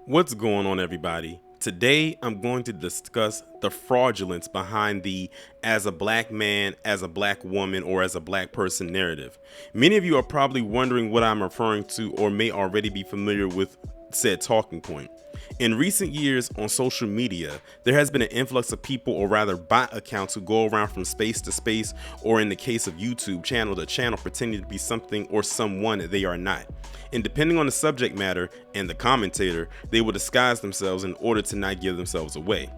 What's going on, everybody? Today, I'm going to discuss the fraudulence behind the as a black man, as a black woman, or as a black person narrative. Many of you are probably wondering what I'm referring to or may already be familiar with said talking point. In recent years on social media, there has been an influx of people, or rather bot accounts, who go around from space to space, or in the case of YouTube, channel to channel, pretending to be something or someone they are not. And depending on the subject matter and the commentator, they will disguise themselves in order to not give themselves away.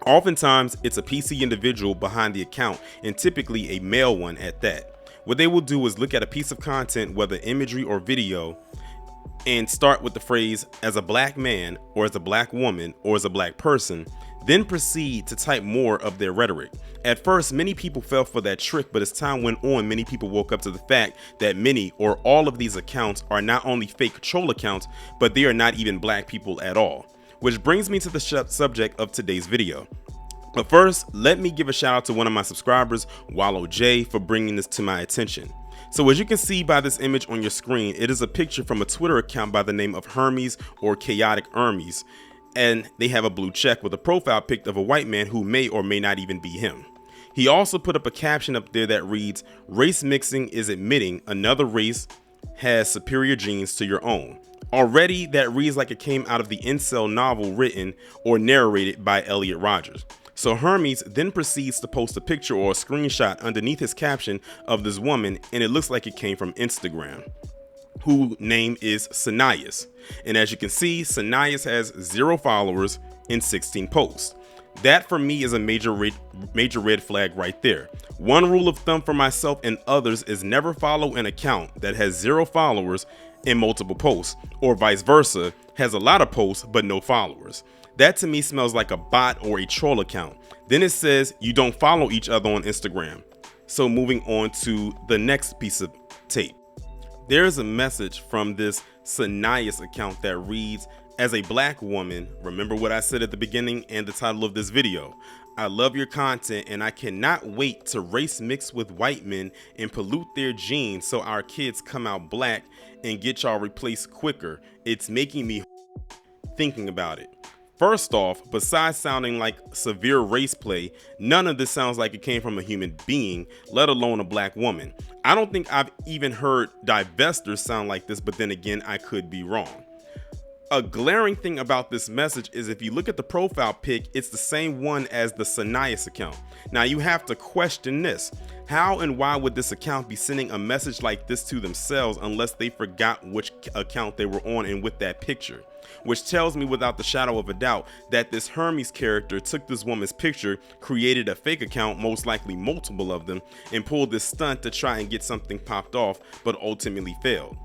Oftentimes, it's a PC individual behind the account, and typically a male one at that. What they will do is look at a piece of content, whether imagery or video, and start with the phrase as a black man, or as a black woman, or as a black person, then proceed to type more of their rhetoric. At first, many people fell for that trick, but as time went on, many people woke up to the fact that many or all of these accounts are not only fake troll accounts, but they are not even black people at all. Which brings me to the subject of today's video. But first, let me give a shout out to one of my subscribers, Wallow J, for bringing this to my attention. So as you can see by this image on your screen, it is a picture from a Twitter account by the name of Hermes, or Chaotic Hermes, and they have a blue check with a profile pic of a white man who may or may not even be him. He also put up a caption up there that reads, "Race mixing is admitting another race has superior genes to your own." Already that reads like it came out of the incel novel written or narrated by Elliot Rodgers. So Hermes then proceeds to post a picture or a screenshot underneath his caption of this woman, and it looks like it came from Instagram, whose name is Sanayas. And as you can see, Sanayas has 0 followers and 16 posts. That for me is a major red flag right there. One rule of thumb for myself and others is never follow an account that has 0 followers and multiple posts, or vice versa, has a lot of posts but no followers. That to me smells like a bot or a troll account. Then it says you don't follow each other on Instagram. So moving on to the next piece of tape. There is a message from this Sanayas account that reads, "As a black woman, remember what I said at the beginning and the title of this video. I love your content and I cannot wait to race mix with white men and pollute their genes so our kids come out black and get y'all replaced quicker. It's making me thinking about it." First off, besides sounding like severe race play, none of this sounds like it came from a human being, let alone a black woman. I don't think I've even heard divestors sound like this, but then again, I could be wrong. A glaring thing about this message is if you look at the profile pic, it's the same one as the Sanayas account. Now you have to question this. How and why would this account be sending a message like this to themselves unless they forgot which account they were on and with that picture? Which tells me without the shadow of a doubt that this Hermes character took this woman's picture, created a fake account, most likely multiple of them, and pulled this stunt to try and get something popped off, but ultimately failed.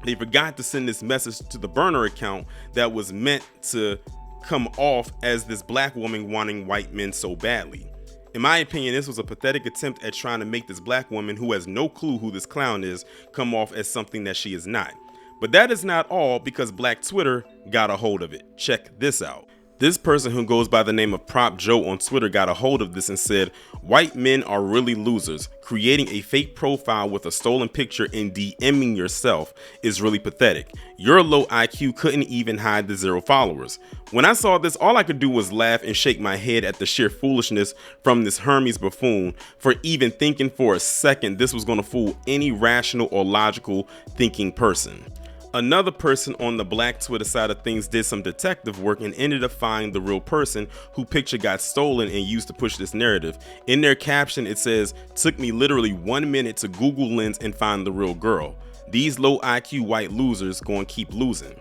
They forgot to send this message to the burner account that was meant to come off as this black woman wanting white men so badly. In my opinion, this was a pathetic attempt at trying to make this black woman, who has no clue who this clown is, come off as something that she is not. But that is not all, because Black Twitter got a hold of it. Check this out. This person who goes by the name of Prop Joe on Twitter got a hold of this and said, "White men are really losers. Creating a fake profile with a stolen picture and DMing yourself is really pathetic. Your low IQ couldn't even hide the 0 followers." When I saw this, all I could do was laugh and shake my head at the sheer foolishness from this Hermes buffoon for even thinking for a second this was going to fool any rational or logical thinking person. Another person on the Black Twitter side of things did some detective work and ended up finding the real person who picture got stolen and used to push this narrative. In their caption, it says, "Took me literally 1 minute to Google Lens and find the real girl. These low IQ white losers gonna keep losing."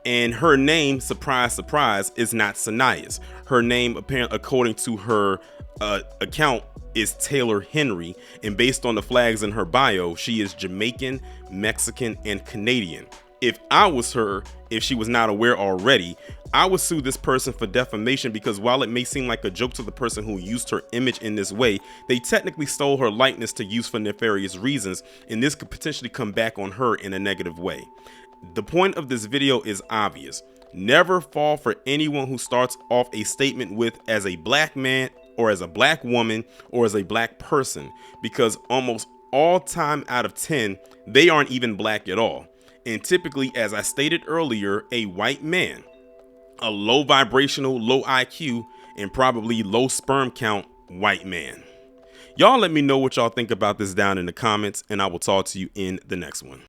And her name, surprise, surprise, is not Sanayas. Her name, apparently, according to her account, is Taylor Henry, and based on the flags in her bio, she is Jamaican, Mexican, and Canadian. If I was her, if she was not aware already, I would sue this person for defamation, because while it may seem like a joke to the person who used her image in this way, they technically stole her likeness to use for nefarious reasons, and this could potentially come back on her in a negative way. The point of this video is obvious. Never fall for anyone who starts off a statement with "as a black man," or "as a black woman," or "as a black person," because almost all time out of 10, they aren't even black at all. and typically, as I stated earlier, a white man, a low vibrational, low IQ, and probably low sperm count white man. Y'all let me know what y'all think about this down in the comments, and I will talk to you in the next one.